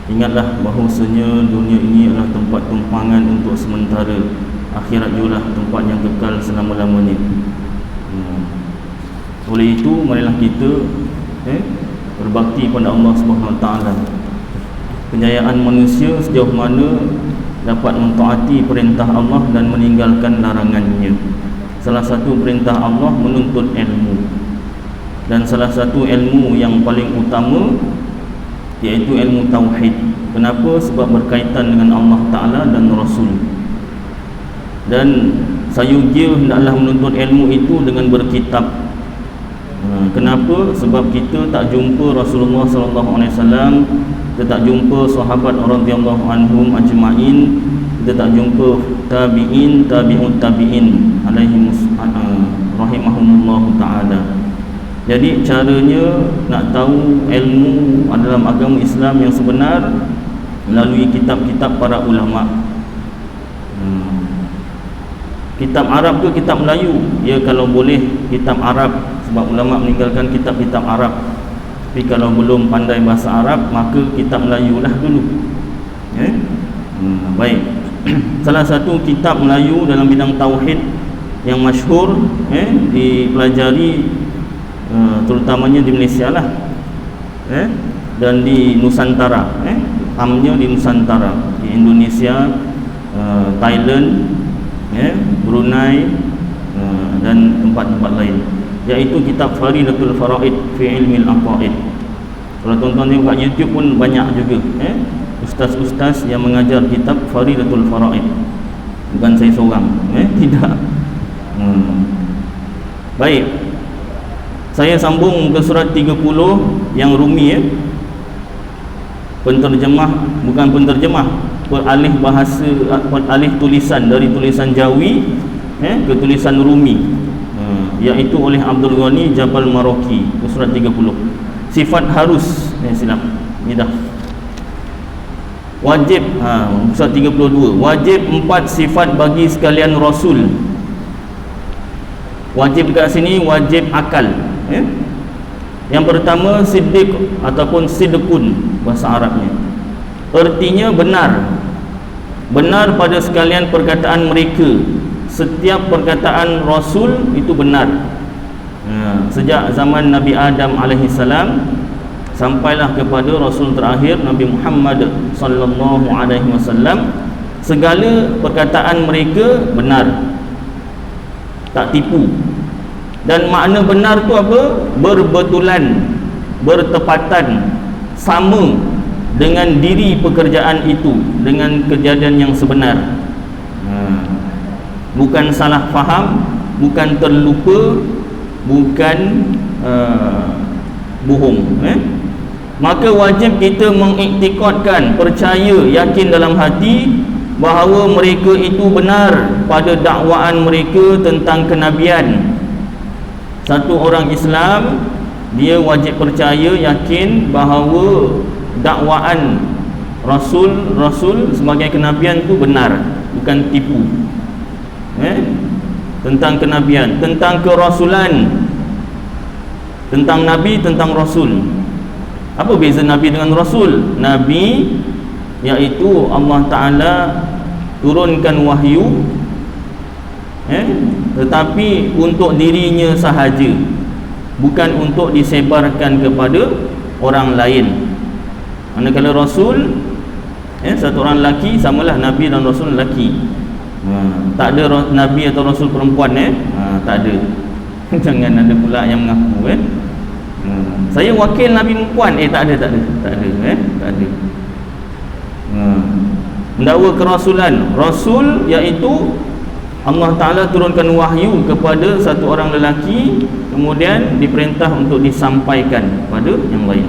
Ingatlah bahawasanya dunia ini adalah tempat tumpangan untuk sementara, akhirat jugalah tempat yang kekal selama-lamanya. Oleh itu, marilah kita berbakti pada Allah Subhanahu Wa Taala. Kejayaan manusia sejauh mana dapat mentaati perintah Allah dan meninggalkan larangannya. Salah satu perintah Allah menuntut ilmu, dan salah satu ilmu yang paling utama iaitu ilmu tauhid. Kenapa? Sebab berkaitan dengan Allah Ta'ala dan Rasul. Dan sayugia hendaklah menuntut ilmu itu dengan berkitab. Kenapa? Sebab kita tak jumpa Rasulullah SAW, kita tak jumpa sahabat radhiyallahu anhum ajma'in, kita tak jumpa tabi'in, tabi'ut tabi'in alaihi rahimahumullah ta'ala. Jadi caranya nak tahu ilmu dalam agama Islam yang sebenar melalui kitab-kitab para ulama. Kitab Arab ke kitab Melayu? Ya, kalau boleh kitab Arab, sebab ulama meninggalkan kitab-kitab Arab. Tapi kalau belum pandai bahasa Arab, maka kitab Melayu lah dulu. Baik. Salah satu kitab Melayu dalam bidang tauhid yang masyhur dipelajari terutamanya di Malaysia lah, dan di Nusantara, amnya di Nusantara, di Indonesia, Thailand, Brunei, dan tempat-tempat lain, iaitu kitab Faridatul Faraid fi Ilmil Aqaid. Kalau tuan-tuan tengok kat YouTube pun banyak juga ustaz-ustaz yang mengajar kitab Faridatul Faraid. Bukan saya seorang, tidak. Baik, saya sambung ke surat 30 yang Rumi, penterjemah, bukan penterjemah, peralih bahasa, peralih tulisan dari tulisan Jawi ke tulisan Rumi, iaitu oleh Abdul Ghani Jabal Maroki, surat 30. Sifat harus, silap, ni dah. Wajib, surat 32. Wajib 4 sifat bagi sekalian Rasul. Wajib kat sini wajib akal. Yang pertama siddiq ataupun sidqun bahasa Arabnya. Artinya benar. Benar pada sekalian perkataan mereka. Setiap perkataan Rasul itu benar. Sejak zaman Nabi Adam alaihissalam sampailah kepada Rasul terakhir Nabi Muhammad sallallahu alaihi wasallam, segala perkataan mereka benar, tak tipu. Dan makna benar tu apa? Berbetulan, bertepatan, sama dengan diri pekerjaan itu, dengan kejadian yang sebenar. Bukan salah faham, bukan terlupa, bukan bohong. Maka wajib kita mengiktikadkan, percaya, yakin dalam hati bahawa mereka itu benar pada dakwaan mereka tentang kenabian. Satu orang Islam, dia wajib percaya, yakin bahawa dakwaan Rasul sebagai kenabian itu benar, bukan tipu. Tentang kenabian, tentang kerasulan, tentang Nabi, tentang Rasul. Apa beza Nabi dengan Rasul? Nabi iaitu Allah Ta'ala turunkan wahyu, tetapi untuk dirinya sahaja, bukan untuk disebarkan kepada orang lain. Manakala Rasul, satu orang lelaki, samalah Nabi dan Rasul lelaki. Tak ada Nabi atau Rasul perempuan, tak ada. Jangan ada pula yang mengaku saya wakil Nabi perempuan, tak ada. Mendakwa kerasulan. Rasul iaitu Allah Ta'ala turunkan wahyu kepada satu orang lelaki, kemudian diperintah untuk disampaikan kepada yang lain.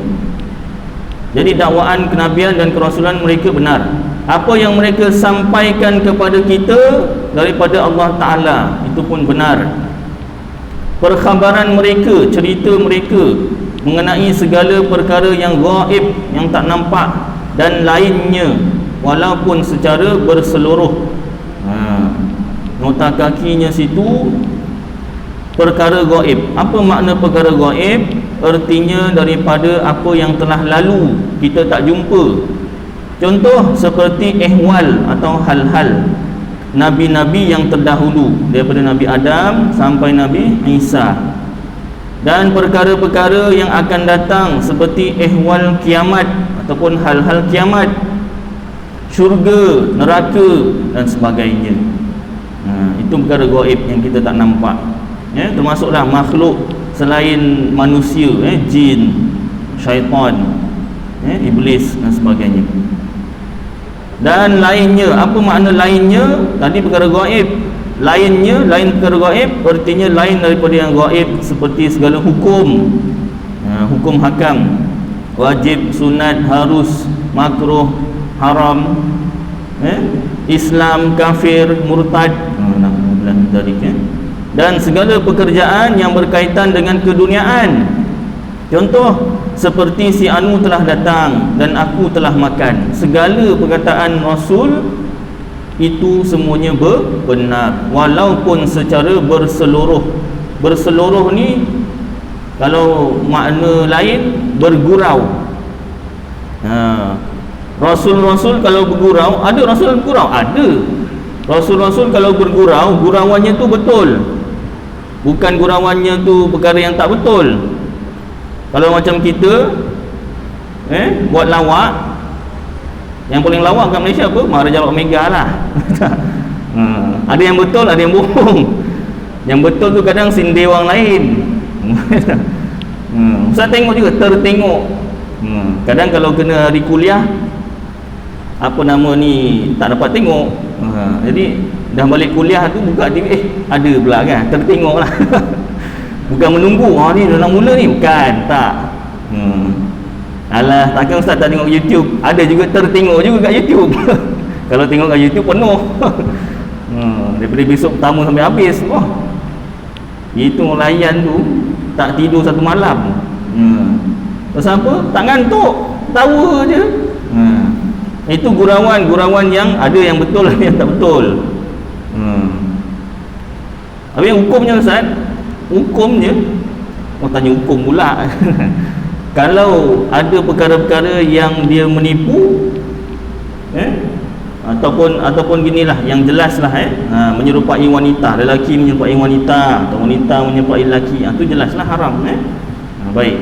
Jadi dakwaan kenabian dan kerasulan mereka benar. Apa yang mereka sampaikan kepada kita daripada Allah Ta'ala itu pun benar. Perkhabaran mereka, cerita mereka mengenai segala perkara yang gaib, yang tak nampak dan lainnya, walaupun secara berseluruh. Nota kakinya situ perkara gaib. Apa makna perkara gaib? Artinya daripada apa yang telah lalu kita tak jumpa, Contoh seperti ihwal atau hal-hal Nabi-Nabi yang terdahulu, daripada Nabi Adam sampai Nabi Isa, dan perkara-perkara yang akan datang seperti ihwal kiamat ataupun hal-hal kiamat, syurga, neraka dan sebagainya. Itu perkara gaib yang kita tak nampak, termasuklah makhluk selain manusia, jin, syaitan, iblis dan sebagainya. Dan lainnya, apa makna lainnya? Tadi perkara gaib, lainnya, lain perkara gaib artinya lain daripada yang gaib, seperti segala hukum, hukum hakam, wajib, sunat, harus, makruh, haram, Islam, kafir, murtad, dan segala pekerjaan yang berkaitan dengan keduniaan. Contoh seperti si anu telah datang dan aku telah makan. Segala perkataan Rasul itu semuanya benar, walaupun secara berseluruh. Berseluruh ni kalau makna lain bergurau. Rasul-rasul kalau bergurau, ada rasul bergurau? Ada. Rasul-rasul kalau bergurau, gurauannya tu betul, bukan gurauannya tu perkara yang tak betul. Kalau macam kita buat lawak, yang paling lawak kat Malaysia apa? Maharaja Omega lah. Ada yang betul, ada yang bohong. Yang betul tu kadang sindir orang lain. Ustaz tengok juga, tertengok. Kadang kalau kena hari kuliah, apa nama ni, tak dapat tengok. Jadi dah balik kuliah tu buka TV, ada pula kan, tertengok lah. Bukan menunggu, ni dah nak mula ni, bukan, tak. Alah, takkan Ustaz tak tengok YouTube? Ada juga tertengok juga kat YouTube. Kalau tengok kat YouTube penuh. Daripada besok pertama sampai habis. Itu layan tu tak tidur satu malam. Pasal apa? Tak ngantuk, tawa je. Itu gurauan yang ada yang betul, ada yang tak betul. Habis hukumnya Ustaz? Hukumnya, tanya hukum pula. Kalau ada perkara-perkara yang dia menipu, ataupun ginilah, yang jelaslah, menyerupai wanita, lelaki menyerupai wanita atau wanita menyerupai lelaki, itu jelaslah haram. Baik.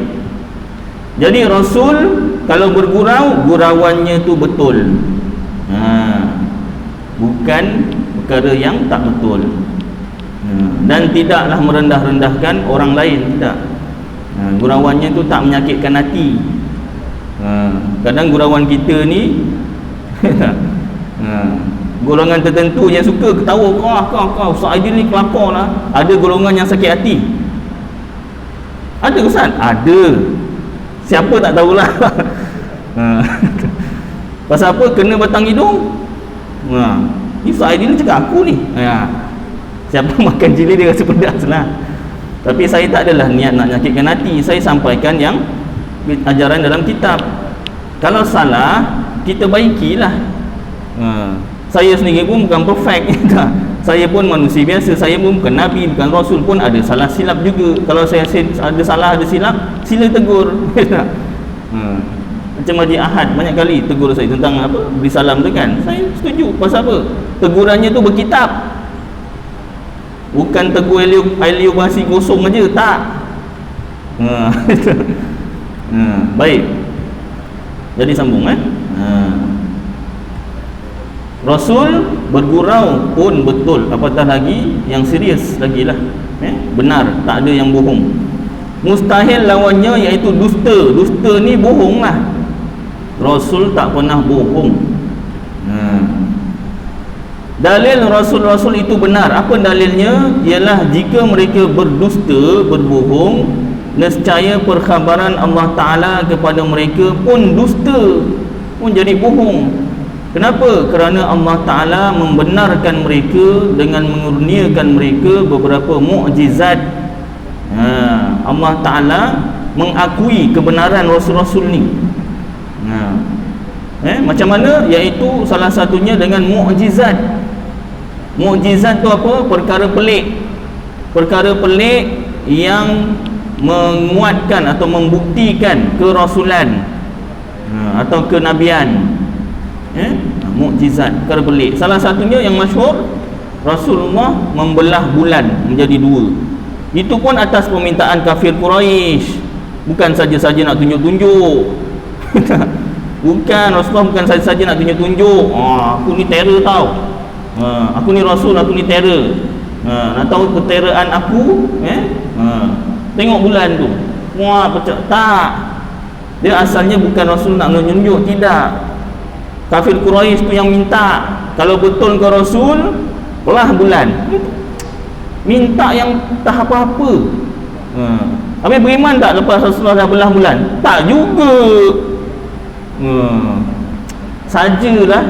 Jadi Rasul kalau bergurau, gurauannya tu betul, bukan perkara yang tak betul. Dan tidaklah merendah-rendahkan orang lain, tidak. Gurauannya tu tak menyakitkan hati. Kadang gurauan kita ni golongan tertentu yang suka ketawa, kau Ustaz Aidil ni kelakar lah. Ada golongan yang sakit hati. Ada Ustaz? Ada. Siapa tak tahulah. Pasal apa? Kena batang hidung. Ni Ustaz Aidil ni cakap aku ni. Siapa makan jili dia rasa pedas lah. Tapi saya tak adalah niat nak nyakitkan hati. Saya sampaikan yang ajaran dalam kitab. Kalau salah, kita baikilah. Saya sendiri pun bukan perfect. Saya pun manusia biasa. Saya pun bukan Nabi, bukan Rasul, pun ada salah silap juga. Kalau saya ada salah, ada silap, sila tegur. Macam Haji Ahad banyak kali tegur saya tentang apa, beri salam tu kan. Saya setuju. Pasal apa? Tegurannya tu berkitab, bukan tegur Elio basi kosong aja, tak. Baik. Jadi sambung Rasul bergurau pun betul, apatah lagi yang serius lagilah, benar, tak ada yang bohong. Mustahil lawannya iaitu dusta. Dusta ni bohong lah. Rasul tak pernah bohong. Dalil Rasul-Rasul itu benar. Apa dalilnya? Ialah jika mereka berdusta, berbohong, nescaya perkhabaran Allah Ta'ala kepada mereka pun dusta, pun jadi bohong. Kenapa? Kerana Allah Ta'ala membenarkan mereka dengan mengurniakan mereka beberapa mukjizat. Allah Ta'ala mengakui kebenaran Rasul-Rasul ni. Macam mana? Iaitu salah satunya dengan mukjizat. Mukjizat tu apa? Perkara pelik. Perkara pelik yang menguatkan atau membuktikan kerasulan atau kenabian. Mukjizat, perkara pelik. Salah satunya yang masyhur, Rasulullah membelah bulan menjadi dua. Itu pun atas permintaan kafir Quraisy. Bukan saja-saja nak tunjuk-tunjuk. Bukan, Rasulullah bukan saja-saja nak tunjuk-tunjuk. Aku ni terror tau. Aku ni Rasul, aku ni terror. Nak tahu keteraan aku? Tengok bulan tu. Wah, pecah. Tak. Dia asalnya bukan Rasul nak menunjuk, tidak. Kafir Quraisy tu yang minta. Kalau betul kau Rasul, belah bulan. Minta yang tak apa-apa. Habis beriman tak lepas Rasulullah dah belah bulan? Tak juga. Sajalah.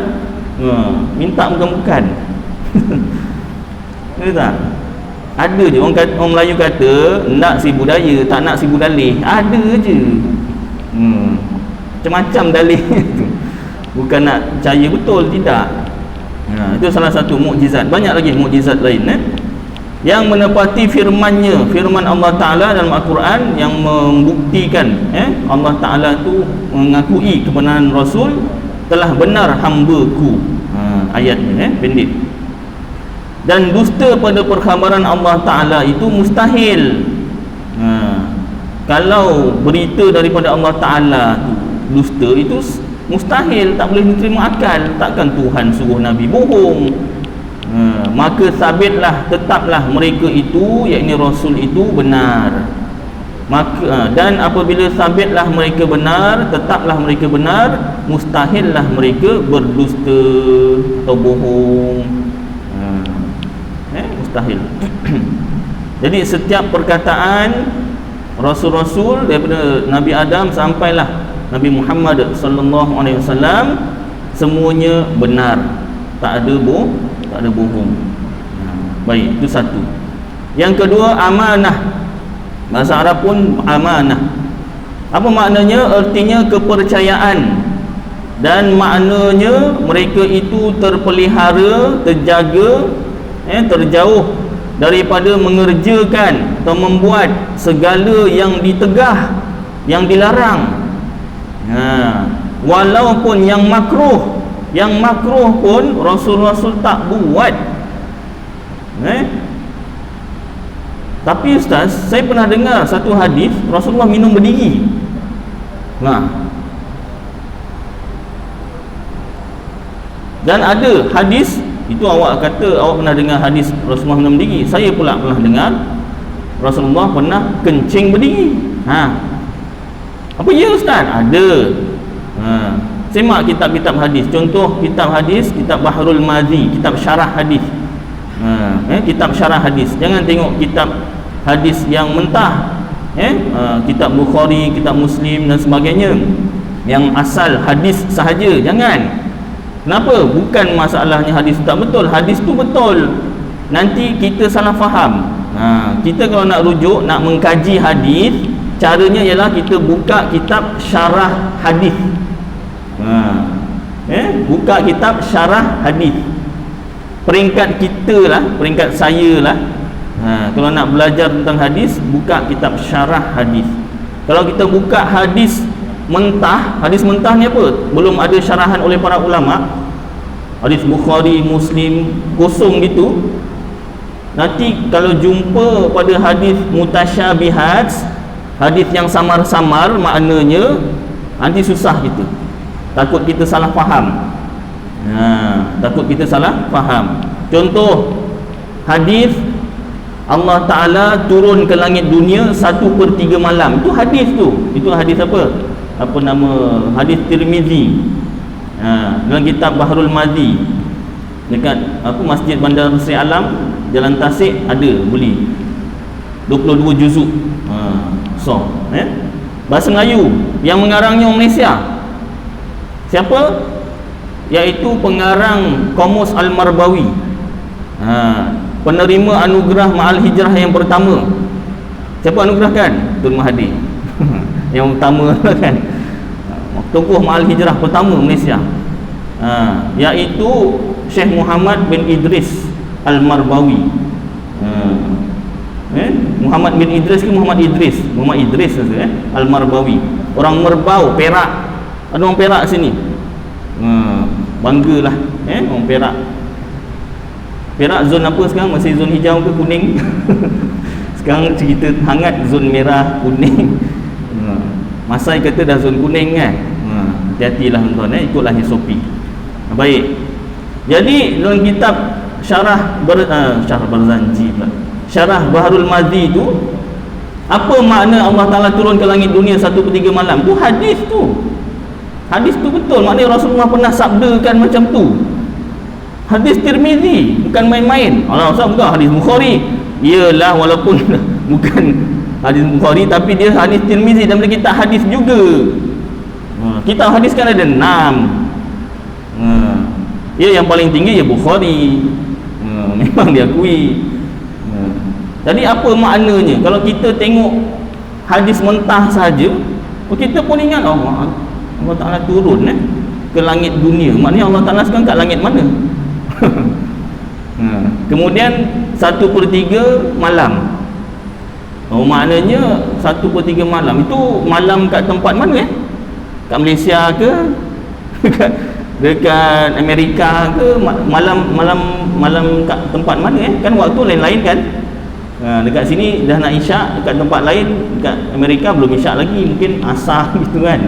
Minta bukan-bukan. Betul tak? Ada je orang Melayu kata nak si budaya, tak nak si budalih. Ada je. Macam-macam dalih tu. Bukan nak percaya betul, tidak. Itu salah satu mukjizat. Banyak lagi mukjizat lain yang menepati firman-Nya, firman Allah Ta'ala dalam Al-Quran, yang membuktikan Allah Ta'ala tu mengakui kebenaran Rasul, telah benar hamba-Ku. Ayatnya pendek. Dan dusta pada perkhabaran Allah Ta'ala itu mustahil. Kalau berita daripada Allah Ta'ala tu dusta, itu mustahil, tak boleh diterima akal. Takkan Tuhan suruh Nabi bohong. Maka sabitlah, tetaplah mereka itu, yakni Rasul itu benar. Maka dan apabila sabitlah mereka benar, tetaplah mereka benar, mustahillah mereka berdusta atau bohong. Mustahil. Jadi setiap perkataan Rasul-Rasul daripada Nabi Adam sampailah Nabi Muhammad sallallahu alaihi wasallam, semuanya benar, tak ada bohong. Baik, itu satu. Yang kedua, amanah. Bahasa Arab pun amanah. Apa maknanya? Artinya kepercayaan, dan maknanya mereka itu terpelihara, terjaga, terjauh daripada mengerjakan atau membuat segala yang ditegah, yang dilarang. Walaupun yang makruh pun Rasul-Rasul tak buat. Tapi Ustaz, saya pernah dengar satu hadis Rasulullah minum berdiri. Dan ada hadis itu, awak kata awak pernah dengar hadis Rasulullah minum berdiri. Saya pula pernah dengar Rasulullah pernah kencing berdiri. Apa ya Ustaz? Ada. Semak kitab-kitab hadis. Contoh kitab hadis, kitab Bahrul Mazi, kitab syarah hadis. Kitab syarah hadis. Jangan tengok kitab hadis yang mentah. Kitab Bukhari, kitab Muslim dan sebagainya, yang asal hadis sahaja. Jangan. Kenapa? Bukan masalahnya hadis tu tak betul. Hadis tu betul. Nanti kita salah faham. Kita kalau nak rujuk, nak mengkaji hadis, caranya ialah kita buka kitab syarah hadis. Buka kitab syarah hadis. Peringkat kita lah, peringkat saya lah. Kalau nak belajar tentang hadis, buka kitab syarah hadis. Kalau kita buka hadis mentah, hadis mentah ni apa? Belum ada syarahan oleh para ulama. Hadis Bukhari, Muslim, kosong gitu. Nanti kalau jumpa pada hadis mutasyabihat, hadis yang samar-samar maknanya, nanti susah kita. Takut kita salah faham. Takut kita salah faham. Contoh hadis Allah Ta'ala turun ke langit dunia 1/3 malam. Itu hadis tu. Itu hadis apa? Apa nama? Hadis Tirmizi. Dalam kitab Bahrul Mazi, dekat apa, Masjid Bandar Sri Alam, Jalan Tasik, ada beli 22 juzuk. Bahasa Melayu. Yang mengarangnya orang Malaysia. Siapa? Iaitu pengarang Qamus Al-Marbawi, penerima anugerah Ma'al Hijrah yang pertama. Siapa anugerahkan? Tun Mahathir. Yang pertama kan, tokoh Ma'al Hijrah pertama Malaysia, iaitu Syekh Muhammad bin Idris Al-Marbawi. Muhammad bin Idris ke Muhammad Idris? Muhammad Idris Al-Marbawi. Orang Merbau, Perak. Ada orang Perak sini. Banggalah orang Perak. Perak zon apa sekarang? Masih zon hijau ke kuning? Sekarang cerita hangat zon merah, kuning. Masai kata dah zon kuning kan. Hati-hatilah tuan-tuan, ikutlah SOP. Baik. Jadi dalam kitab Syarah Barzanji pula, Syarah Baharul Madhi tu, apa makna Allah Ta'ala turun ke langit dunia 1/3 malam? Tu hadis tu. Hadis tu betul. Maknanya Rasulullah pernah sabdakan macam tu. Hadis Tirmizi, bukan main-main. Allah Ustaz, bukan hadis Bukhari. Iyalah, walaupun bukan hadis Bukhari, tapi dia hadis Tirmizi dan kita hadis juga. Kita hadis kan ada 6. Ya, yang paling tinggi ya Bukhari. Memang diakui. Jadi apa maknanya? Kalau kita tengok hadis mentah saja, kita pun ingat Allah Ta'ala turun ke langit dunia. Maknanya Allah Ta'ala sekarang kat langit mana? Kemudian 1/3 malam. Maknanya 1/3 malam itu malam kat tempat mana? Kat Malaysia ke? Dekat Amerika ke? Malam kat tempat mana? Kan waktu lain-lain kan? Dekat sini dah nak isyak, dekat tempat lain, dekat Amerika belum isyak lagi, mungkin asar gitu kan.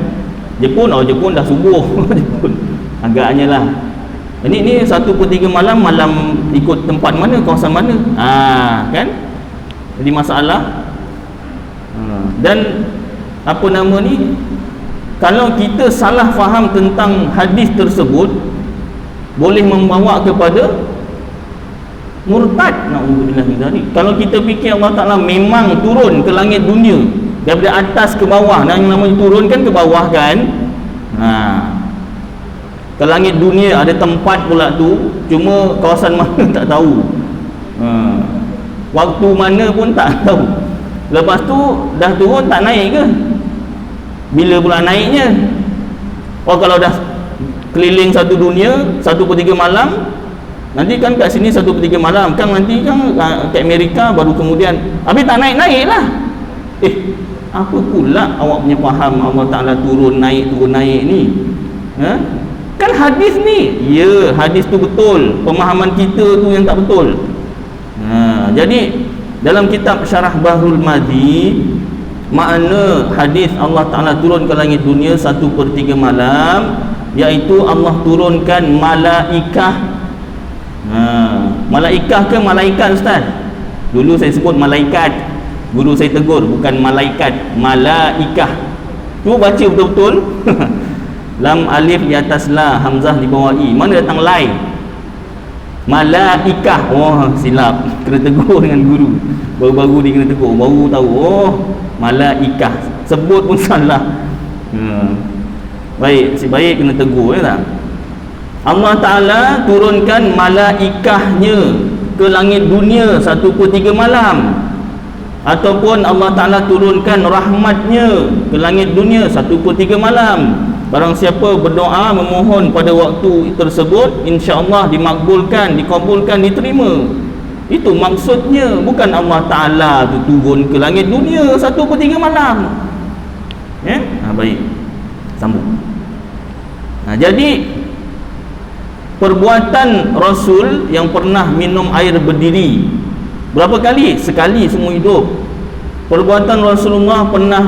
Jepun dah subuh. Jepun agaknya lah. Ini 1/3 malam ikut tempat mana, kawasan mana, kan? Jadi masalah. Dan apa nama ni, kalau kita salah faham tentang hadis tersebut, boleh membawa kepada murtad. Na'udzubillah min dzalik. Kalau kita fikir Allah Ta'ala memang turun ke langit dunia daripada atas ke bawah, yang namanya turun kan ke bawah kan, ke langit dunia ada tempat pula tu, cuma kawasan mana tak tahu, waktu mana pun tak tahu. Lepas tu dah turun tak naik ke? Bila pula naiknya? Kalau dah keliling satu dunia 1/3 malam, nanti kan kat sini 1/3 malam kan, nanti kan kat Amerika baru kemudian, habis tak naik-naik lah. Apa pula awak punya faham Allah Ta'ala turun naik ni? Kan hadis ni, ya hadis tu betul, pemahaman kita tu yang tak betul. Jadi dalam kitab Syarah Bahrul Madhi, makna hadis Allah Ta'ala turun ke langit dunia 1/3 malam, iaitu Allah turunkan malaikah. Malaikah ke malaikat Ustaz? Dulu saya sebut malaikat, guru saya tegur, bukan malaikat, malaikah. Cuba baca betul-betul. Lam alif di atas la, hamzah di bawah i. Mana datang lai? Malaikah. Silap, kena tegur dengan guru. Baru-baru ni kena tegur, baru tahu. Malaikah, sebut pun salah. Baik, si baik kena tegur, ya tak? Allah Ta'ala turunkan malaikahnya ke langit dunia 1/3 malam, ataupun Allah Ta'ala turunkan rahmatnya ke langit dunia 1/3 malam. Barang siapa berdoa memohon pada waktu tersebut, insya-Allah dimakbulkan, dikabulkan, diterima. Itu maksudnya, bukan Allah Ta'ala tu turun ke langit dunia 1/3 malam. Baik, sambung. Jadi perbuatan Rasul yang pernah minum air berdiri berapa kali? Sekali seumur hidup. Perbuatan Rasulullah pernah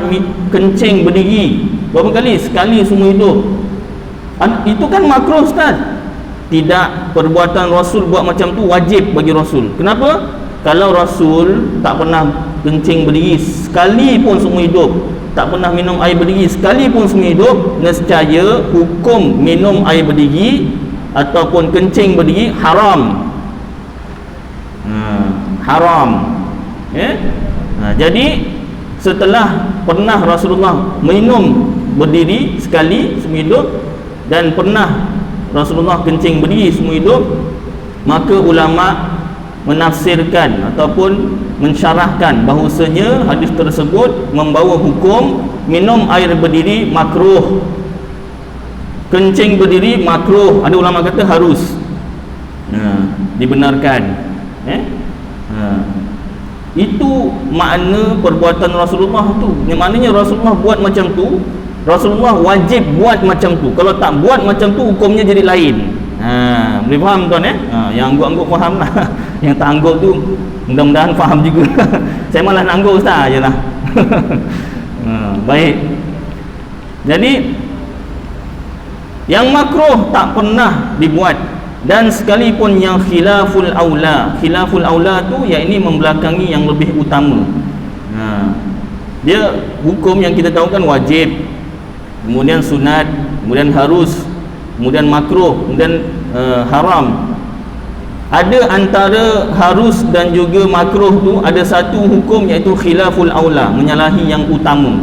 kencing berdiri berapa kali? Sekali seumur hidup. Itu kan makruh Ustaz? Tidak, perbuatan Rasul buat macam tu wajib bagi Rasul. Kenapa? Kalau Rasul tak pernah kencing berdiri sekali pun seumur hidup, tak pernah minum air berdiri sekali pun seumur hidup, nescaya hukum minum air berdiri ataupun kencing berdiri haram. Haram. Jadi setelah pernah Rasulullah minum berdiri sekali seumur hidup dan pernah Rasulullah kencing berdiri seumur hidup, maka ulama menafsirkan ataupun mensyarahkan bahawasanya hadis tersebut membawa hukum minum air berdiri makruh, kencing berdiri makruh. Ada ulama kata harus dibenarkan. Itu makna perbuatan Rasulullah tu. Maknanya Rasulullah buat macam tu Rasulullah wajib buat macam tu. Kalau tak buat macam tu, hukumnya jadi lain. Boleh faham tuan yang angguk-angguk faham lah. Yang tak angguk tu mudah-mudahan faham juga. Saya malah nak angguk ustaz je lah. Baik. Jadi yang makruh tak pernah dibuat, dan sekalipun yang khilaful aula tu yakni membelakangi yang lebih utama. Dia hukum yang kita tahu kan wajib, kemudian sunat, kemudian harus, kemudian makruh, kemudian haram. Ada antara harus dan juga makruh tu ada satu hukum, iaitu khilaful aula, menyalahi yang utama,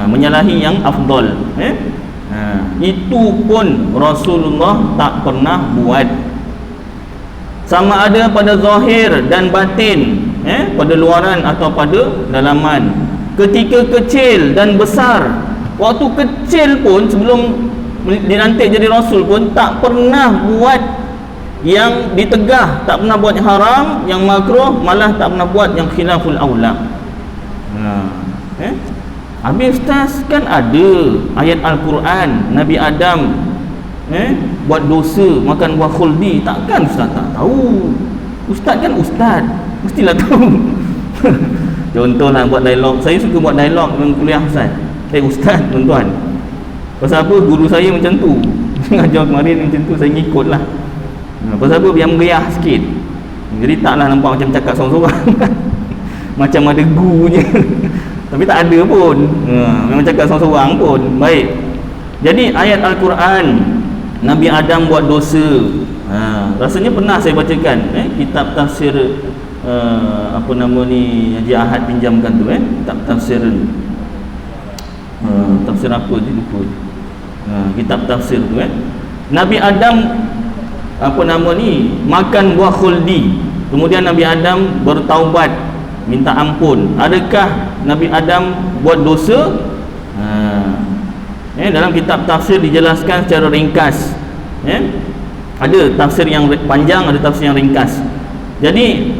menyalahi yang afdal. Itu pun Rasulullah tak pernah buat, sama ada pada zahir dan batin, pada luaran atau pada dalaman, ketika kecil dan besar. Waktu kecil pun, sebelum dilantik jadi Rasul pun, tak pernah buat yang ditegah, tak pernah buat yang haram, yang makruh, malah tak pernah buat yang khilaful aula. Habis ustaz, kan ada ayat Al-Quran Nabi Adam buat dosa makan buah khuldi. Takkan ustaz tak tahu? Ustaz kan ustaz, mestilah tahu. Contohlah buat dialog. Saya suka buat dialog dengan kuliah ustaz. Ustaz, tuan-tuan, pasal apa guru saya macam tu? Ngajar kemarin macam tu, saya ngikut lah. Pasal apa? Biar meriah sikit. Jadi taklah nampak macam cakap sorang-sorang. Macam ada gu je. Tapi tak ada pun. Memang cakap sorang-sorang pun. Baik. Jadi ayat Al-Quran Nabi Adam buat dosa. Rasanya pernah saya bacakan kitab tafsir apa nama ni, Haji Ahad pinjamkan tu, kitab tafsir tafsir apa dia lupa. Kitab tafsir tu Nabi Adam apa nama ni, makan buah khuldi. Kemudian Nabi Adam bertaubat, minta ampun. Adakah Nabi Adam buat dosa? Dalam kitab tafsir dijelaskan secara ringkas. Ada tafsir yang panjang, ada tafsir yang ringkas. Jadi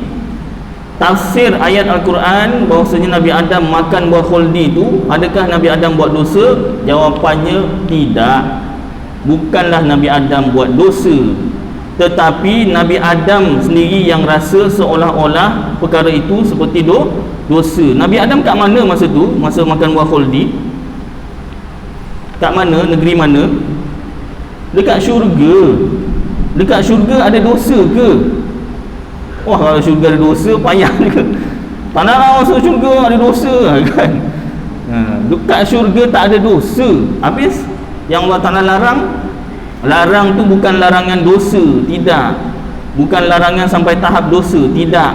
tafsir ayat Al-Quran bahawasanya Nabi Adam makan buah khuldi itu, adakah Nabi Adam buat dosa? Jawapannya tidak. Bukanlah Nabi Adam buat dosa, tetapi Nabi Adam sendiri yang rasa seolah-olah perkara itu seperti dosa. Nabi Adam kat mana masa tu, masa makan buah khuldi? Kat mana? Negeri mana? Dekat syurga. Dekat syurga ada dosa ke? Wah, kalau syurga ada dosa, payah juga. Tak nak masuk syurga ada dosa kan? Dekat syurga tak ada dosa. Habis yang Allah Ta'ala larang tu bukan larangan dosa, tidak. Bukan larangan sampai tahap dosa, tidak.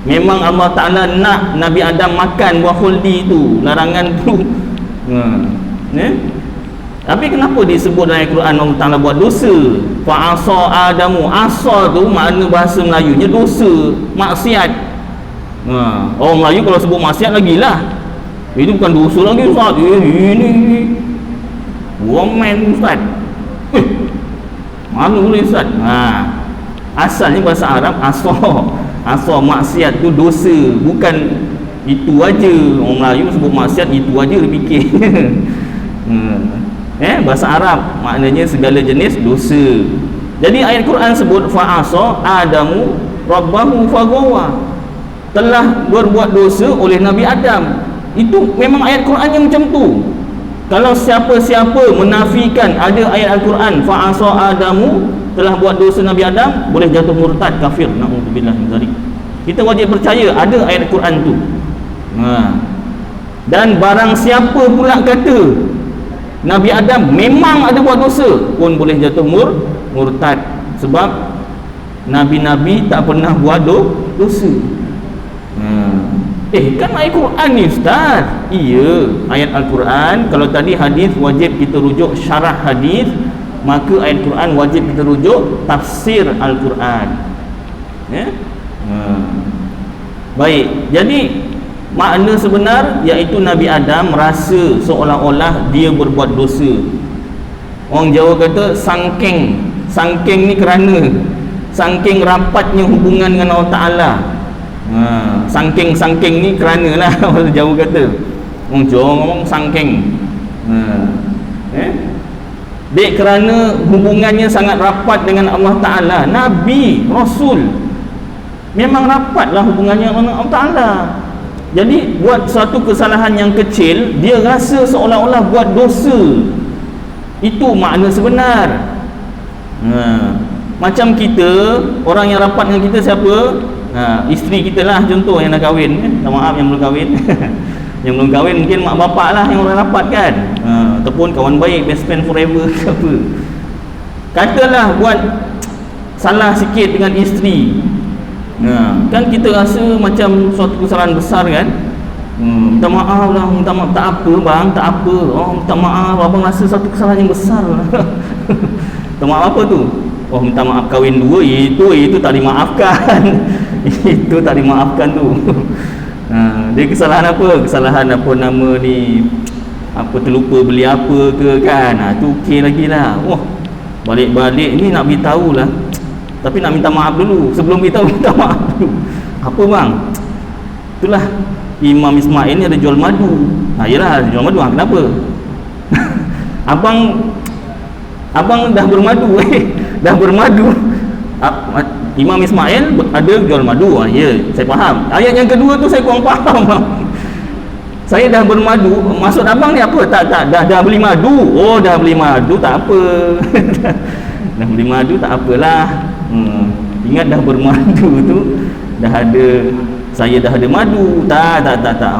Memang Allah Ta'ala nak Nabi Adam makan buah khuldi tu, larangan tu. Tapi kenapa disebut dalam Al-Quran Allah Ta'ala buat dosa? Fa'asa Adamu. Asa tu makna bahasa Melayunya dosa, maksiat. Orang Melayu kalau sebut maksiat lagilah, itu bukan dosa lagi ustaz. Ini woman ustaz. Mana boleh ustaz? Asalnya bahasa Arab asa maksiat tu dosa, bukan itu aja. Orang Melayu sebut maksiat itu aja dia fikir. Bahasa Arab maknanya segala jenis dosa. Jadi ayat Quran sebut fa'asa Adamu rabbahu faghawa, telah berbuat dosa oleh Nabi Adam. Itu memang ayat Quran yang macam tu. Kalau siapa-siapa menafikan ada ayat Al-Quran fa'asa Adamu telah buat dosa Nabi Adam, boleh jatuh murtad, kafir. Na'udzubillah min dzalik. Kita wajib percaya ada ayat Quran tu. Dan barang siapa pula kata Nabi Adam memang ada buat dosa, pun boleh jatuh murtad. Sebab Nabi-Nabi tak pernah buat dosa. Kan ayat Quran ni ustaz. Iya, ayat Al-Quran. Kalau tadi hadis wajib kita rujuk syarah hadis, maka ayat Quran wajib kita rujuk tafsir Al-Quran. Baik, jadi makna sebenar iaitu Nabi Adam merasa seolah-olah dia berbuat dosa. Orang Jawa kata sangking. Sangking ni kerana sangking rapatnya hubungan dengan Allah Ta'ala. Sangking-sangking ni kerana lah orang Jawa kata. Wong Jawa ngomong sangkeng. Dek kerana hubungannya sangat rapat dengan Allah Ta'ala, Nabi, Rasul, memang rapatlah hubungannya dengan Allah Ta'ala. Jadi buat satu kesalahan yang kecil, dia rasa seolah-olah buat dosa. Itu makna sebenar. Macam kita, orang yang rapat dengan kita siapa? Isteri kita lah contoh yang dah kahwin. Maaf yang belum kahwin. Yang belum kahwin mungkin mak bapak lah yang orang rapat kan, ataupun kawan baik, best friend forever ke apa. Katalah buat salah sikit dengan isteri, kan kita rasa macam suatu kesalahan besar kan. Minta maaf lah, minta maaf. Tak apa bang, tak apa. Oh minta maaf, abang rasa satu kesalahan yang besar lah. Minta maaf apa tu? Oh minta maaf kahwin dua, itu tak dimaafkan. Itu tak dimaafkan tu. Dia kesalahan apa? Kesalahan apa nama ni, apa terlupa beli apa ke kan, tu okey lagi lah. Wah, balik-balik ni nak beritahu lah, tapi nak minta maaf dulu. Sebelum beritahu, minta maaf dulu. Apa bang? Itulah Imam Ismail ni ada jual madu. Yelah jual madu, kenapa? Abang dah bermadu. Dah bermadu. Imam Ismail ada jual madu. Ya, saya faham. Ayat yang kedua tu saya kurang faham. Saya dah bermadu, maksud abang ni apa? Tak, dah beli madu. Oh, dah beli madu, tak apa. Dah beli madu tak apalah. Ingat dah bermadu tu dah ada, saya dah ada madu. Tak.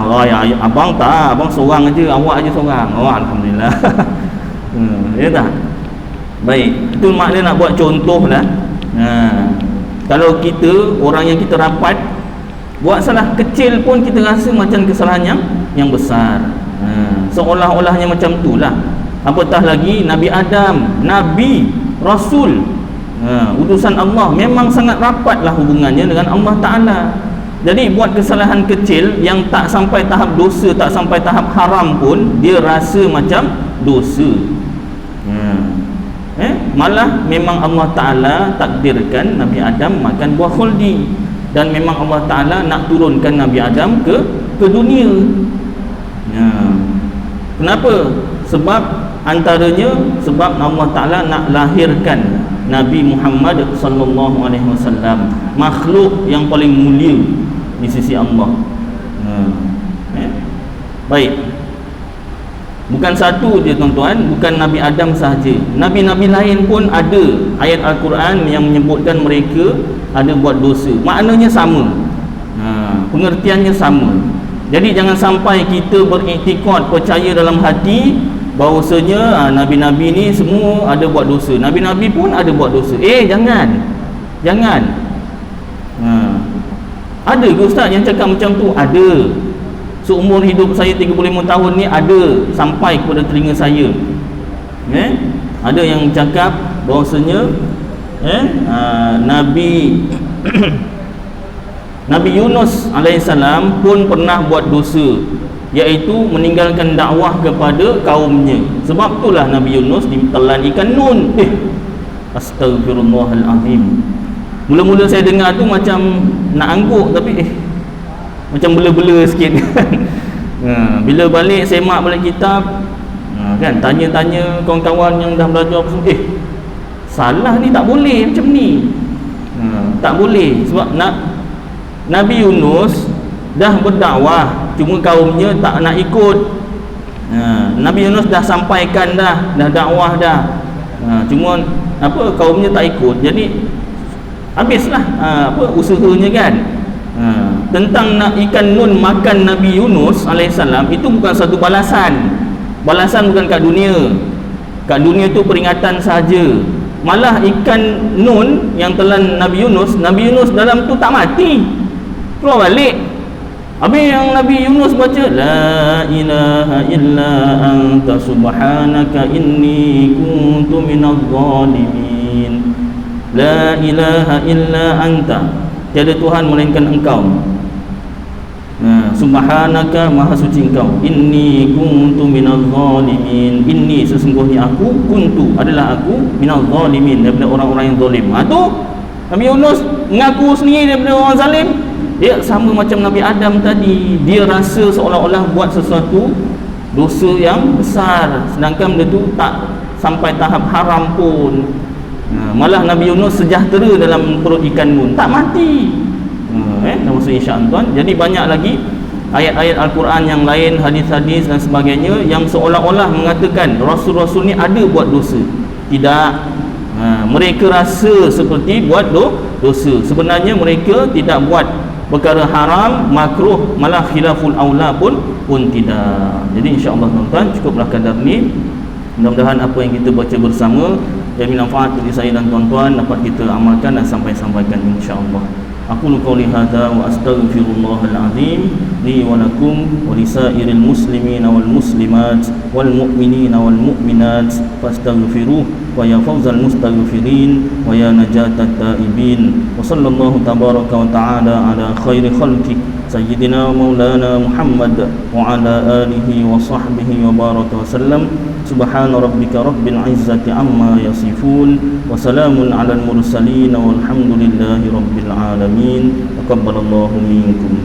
Oh ya, abang tak, abang seorang aja, awak aja seorang. Oh, alhamdulillah. Ya tak? Baik, itu makna nak buat contoh lah. Kalau kita, orang yang kita rapat, buat salah kecil pun kita rasa macam kesalahan yang besar. Seolah-olahnya macam itulah. Apatah lagi Nabi Adam, Nabi, Rasul, utusan Allah, memang sangat rapatlah hubungannya dengan Allah Ta'ala. Jadi buat kesalahan kecil yang tak sampai tahap dosa, tak sampai tahap haram pun, dia rasa macam dosa. Malah memang Allah Ta'ala takdirkan Nabi Adam makan buah khuldi, dan memang Allah Ta'ala nak turunkan Nabi Adam ke dunia. Kenapa? Sebab antaranya sebab Allah Ta'ala nak lahirkan Nabi Muhammad sallallahu alaihi wasallam, makhluk yang paling mulia di sisi Allah. Baik. Bukan satu je tuan-tuan, bukan Nabi Adam sahaja, Nabi-Nabi lain pun ada ayat Al-Quran yang menyebutkan mereka ada buat dosa. Maknanya sama, pengertiannya sama. Jadi jangan sampai kita beriktikad, percaya dalam hati bahawasanya Nabi-Nabi ni semua ada buat dosa, Nabi-Nabi pun ada buat dosa. Jangan. Ada ke ustaz yang cakap macam tu? Ada. Seumur hidup saya 35 tahun ni ada sampai kepada telinga saya. Ada yang cakap bahawasanya Nabi Yunus alaihissalam pun pernah buat dosa, iaitu meninggalkan dakwah kepada kaumnya. Sebab itulah Nabi Yunus ditelan ikan nun. Astagfirullahalazim. Mula-mula saya dengar tu macam nak angguk, tapi macam bela-bela sikit. Bila balik semak balik kitab, kan tanya-tanya kawan-kawan yang dah belajar apa semua, salah ni, tak boleh macam ni. Tak boleh, sebab Nabi Yunus dah berdakwah, cuma kaumnya tak nak ikut. Nabi Yunus dah sampaikan dah dakwah dah, cuma kaumnya tak ikut. Jadi habislah usahanya kan. Tentang ikan nun makan Nabi Yunus alaihissalam, itu bukan satu balasan bukan kat dunia. Kat dunia tu peringatan saja. Malah ikan nun yang telan Nabi Yunus dalam tu tak mati, keluar balik. Habis yang Nabi Yunus baca, la ilaha illa anta subhanaka inni kuntu minadh dhalimin. La ilaha illa anta, tiada Tuhan melainkan engkau. Subhanaka, maha suci engkau. Inni kuntu minadh zalimin. Inni, sesungguhnya aku, kuntu adalah aku, minadh zalimin, daripada orang-orang yang zalim. Tu Nabi Yunus mengaku sendiri daripada orang zalim. Dia sama macam Nabi Adam tadi, dia rasa seolah-olah buat sesuatu dosa yang besar, sedangkan benda tu tak sampai tahap haram pun. Malah Nabi Yunus sejahtera dalam perut ikan pun, tak mati. Termasuk insya-Allah tuan. Jadi banyak lagi ayat-ayat Al-Quran yang lain, hadis-hadis dan sebagainya yang seolah-olah mengatakan Rasul-Rasul ni ada buat dosa. Tidak. Mereka rasa seperti buat dosa. Sebenarnya mereka tidak buat perkara haram, makruh, malah khilaful aula pun tidak. Jadi insya-Allah tuan-tuan, cukuplah kadar ni. Mudah-mudahan apa yang kita baca bersama jadi manfaat bagi saya dan tuan-tuan, dapat kita amalkan dan sampaikan insya-Allah. Aqulu qouli hadza wa astaghfirullahal azim li wa lakum wa lisairil muslimina wal muslimat wal mu'minina wal mu'minat fastaghfiruh wa ya fawzal mustaghfirin wa ya najatat taibin. Wa sallallahu tabaraka wa ta'ala ala khairi khalqi sayyidina maulana Muhammad wa ala alihi wa sahbihi wa baraka wa sallam. Subhana rabbika rabbil izzati amma yasifun wa salamun alal mursalin walhamdulillahi rabbil alamin. Taqabbalallahu minkum.